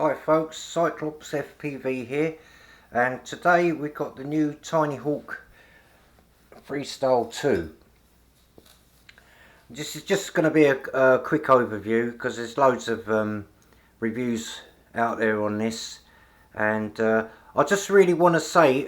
Hi folks, Cyclops FPV here, and today we've got the new Tinyhawk Freestyle 2. This is just going to be a quick overview because there's loads of reviews out there on this, and I just really want to say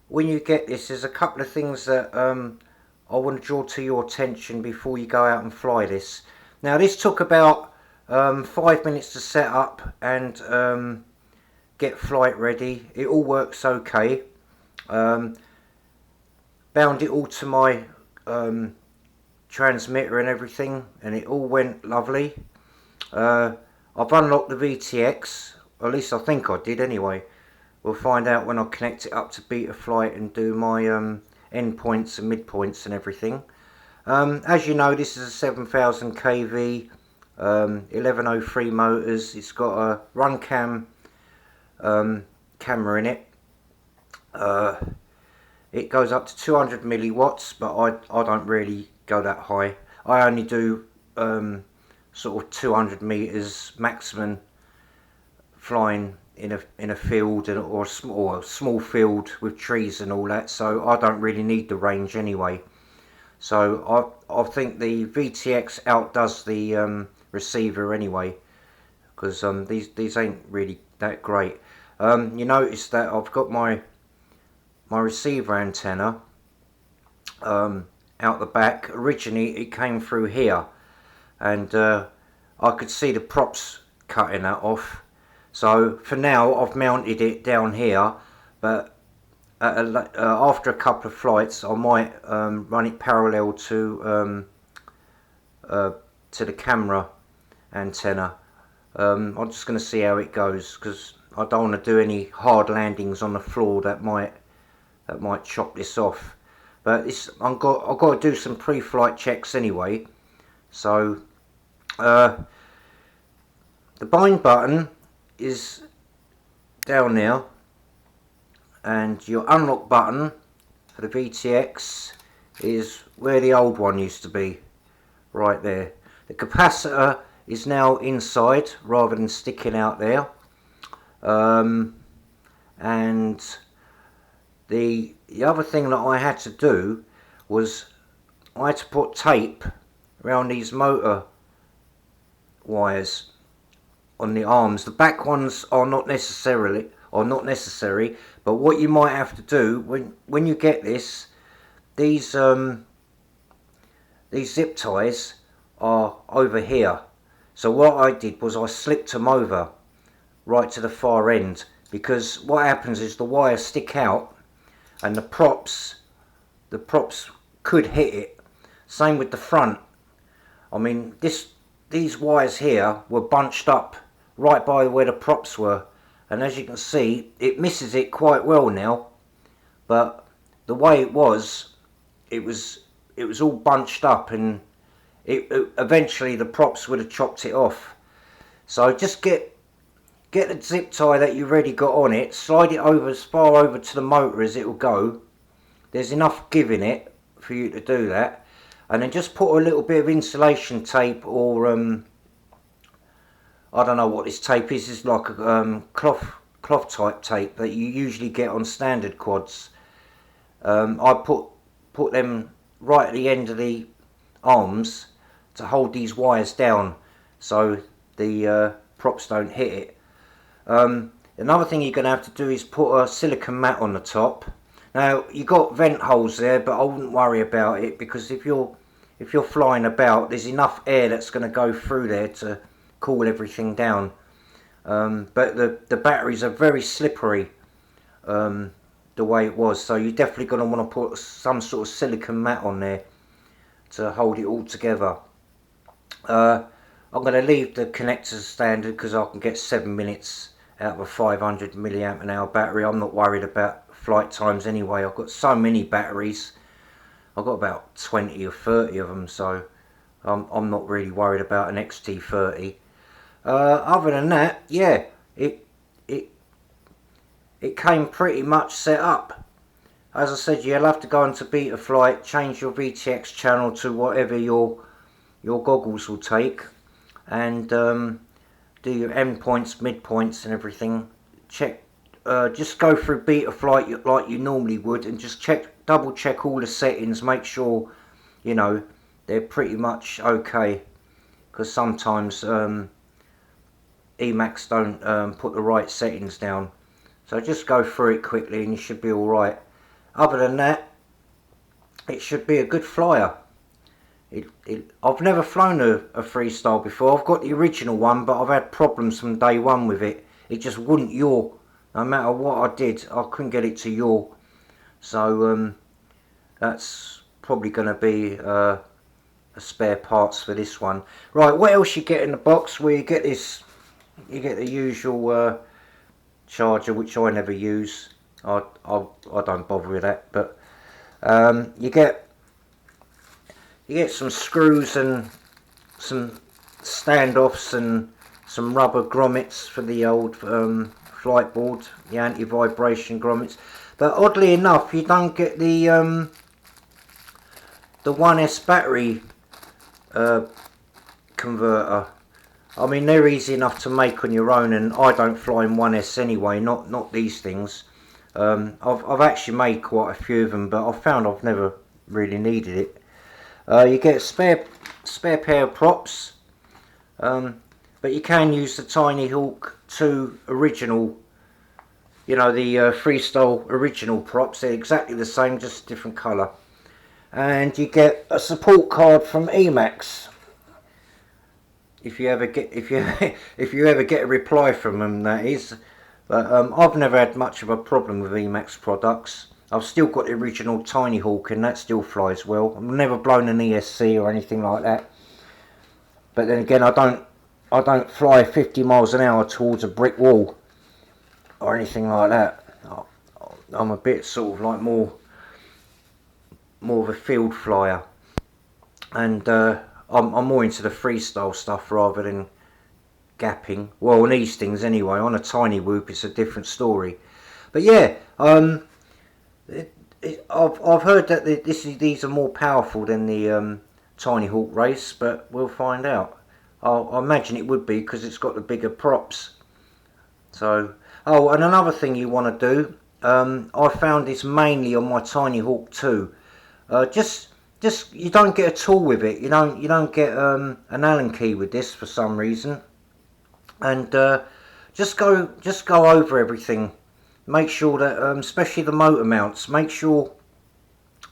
when you get this, there's a couple of things that I want to draw to your attention before you go out and fly this. Now this took about 5 minutes to set up and get flight ready. It all works okay. Bound it all to my transmitter and everything, and it all went lovely. I've unlocked the VTX, or at least I think I did anyway. We'll find out when I connect it up to Betaflight and do my endpoints and midpoints and everything. As you know, this is a 7000 kV 1103 motors. It's got a run cam camera in it. It goes up to 200 milliwatts, but I don't really go that high. I only do sort of 200 meters maximum flying in a field or a small field with trees and all that, so I don't really need the range anyway. So I think the VTX outdoes the receiver anyway, because these ain't really that great. You notice that I've got my receiver antenna out the back. Originally it came through here, and I could see the props cutting that off. So for now I've mounted it down here, but after a couple of flights I might run it parallel to the camera antenna. I'm just going to see how it goes, because I don't want to do any hard landings on the floor that might chop this off. But I've got to do some pre-flight checks anyway. So the bind button is down there, and your unlock button for the VTX is where the old one used to be, right there. The capacitor is now inside rather than sticking out there, and the other thing that I had to do was I had to put tape around these motor wires on the arms. The back ones are not necessary, but what you might have to do when you get this, these zip ties are over here. So what I did was I slipped them over right to the far end, because what happens is the wires stick out and the props could hit it. Same with the front. I mean, these wires here were bunched up right by where the props were, and as you can see it misses it quite well now, but the way it was all bunched up, and eventually the props would have chopped it off. So just get the zip tie that you've already got on it, slide it over as far over to the motor as it will go. There's enough give in it for you to do that, and then just put a little bit of insulation tape, or I don't know what this tape is. It's like a cloth type tape that you usually get on standard quads. I put them right at the end of the arms to hold these wires down so the props don't hit it. Another thing you're going to have to do is put a silicone mat on the top. Now you got vent holes there, but I wouldn't worry about it, because if you're flying about, there's enough air that's going to go through there to cool everything down. But the batteries are very slippery the way it was, so you're definitely going to want to put some sort of silicone mat on there to hold it all together. I'm going to leave the connectors standard because I can get 7 minutes out of a 500 milliamp an hour battery. I'm not worried about flight times anyway. I've got so many batteries. I've got about 20 or 30 of them, so I'm not really worried about an XT30. Other than that, yeah, it came pretty much set up. As I said, you'll have to go into Betaflight, change your VTX channel to whatever your goggles will take, and do your end points, mid points and everything. Check, just go through Betaflight like you normally would, and just double check all the settings, make sure, you know, they're pretty much okay, because sometimes Emax don't put the right settings down. So just go through it quickly and you should be alright. Other than that, it should be a good flyer. I've never flown a Freestyle before. I've got the original one, but I've had problems from day one with it. It just wouldn't yaw. No matter what I did, I couldn't get it to yaw. So that's probably going to be a spare parts for this one. Right, what else you get in the box? Well, you get this. You get the usual charger, which I never use. I don't bother with that. But you get some screws and some standoffs and some rubber grommets for the old flight board, the anti-vibration grommets. But oddly enough, you don't get the 1S battery converter. I mean, they're easy enough to make on your own, and I don't fly in 1S anyway, not these things. I've actually made quite a few of them, but I've found I've never really needed it. You get a spare pair of props, but you can use the Tinyhawk 2 original, you know, the Freestyle original props. They're exactly the same, just a different colour. And you get a support card from Emax. If you ever get if you ever get a reply from them, that is. But I've never had much of a problem with Emax products. I've still got the original Tinyhawk, and that still flies well. I've never blown an ESC or anything like that. But then again, I don't fly 50 miles an hour towards a brick wall or anything like that. I'm a bit sort of like more of a field flyer, and I'm more into the freestyle stuff rather than gapping. Well, on these things anyway. On a tiny whoop, it's a different story. But yeah, I've heard that these are more powerful than the Tinyhawk race, but we'll find out. I imagine it would be, because it's got the bigger props. So, oh, and another thing you want to do, I found this mainly on my Tinyhawk 2. Just you don't get a tool with it. You don't get an Allen key with this for some reason. And just go over everything. Make sure that, especially the motor mounts, make sure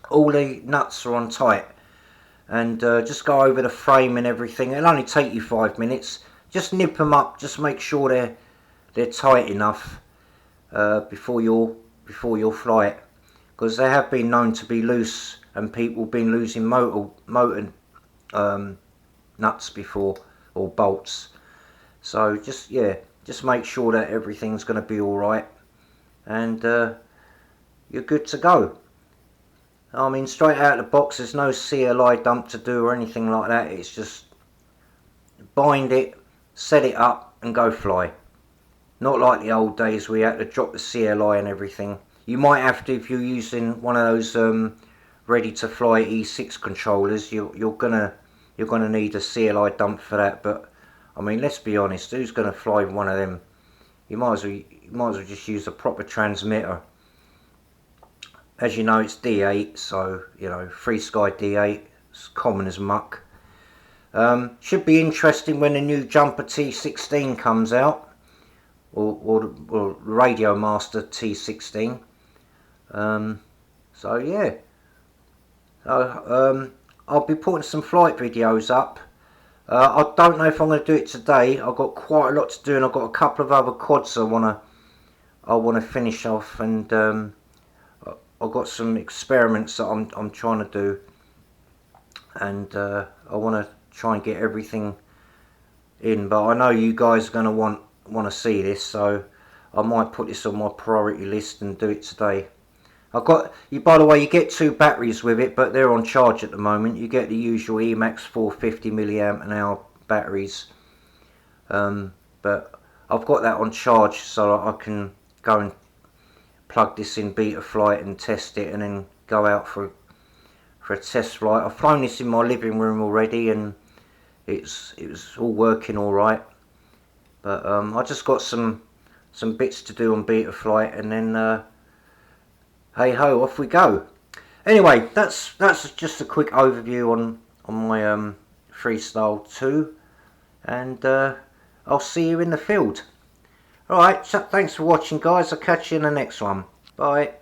all the nuts are on tight. And just go over the frame and everything. It'll only take you 5 minutes. Just nip them up. Just make sure they're tight enough before you'll fly it, because they have been known to be loose, and people have been losing motor nuts before, or bolts. So just make sure that everything's going to be all right, and you're good to go. I mean, straight out of the box, there's no CLI dump to do or anything like that. It's just bind it, set it up, and go fly. Not like the old days where you had to drop the CLI and everything. You might have to if you're using one of those ready to fly E6 controllers. You're gonna need a CLI dump for that. But I mean, let's be honest, who's gonna fly one of them? You might as well just use a proper transmitter. As you know, it's D8, so you know, FreeSky D8, it's common as muck. Should be interesting when the new Jumper T16 comes out, or Radio Master T16. So yeah, I'll be putting some flight videos up. I don't know if I'm going to do it today. I've got quite a lot to do, and I've got a couple of other quads I wanna finish off, and I've got some experiments that I'm trying to do, and I want to try and get everything in. But I know you guys are going to want to see this, so I might put this on my priority list and do it today. By the way, you get 2 batteries with it, but they're on charge at the moment. You get the usual Emax 450 mAh batteries, but I've got that on charge, so I can go and plug this in Betaflight and test it, and then go out for a test flight. I've flown this in my living room already, and it was all working all right. But I just got some bits to do on Betaflight, and then hey ho, off we go. Anyway, that's just a quick overview on my Freestyle 2, and I'll see you in the field. Alright, so thanks for watching, guys. I'll catch you in the next one. Bye.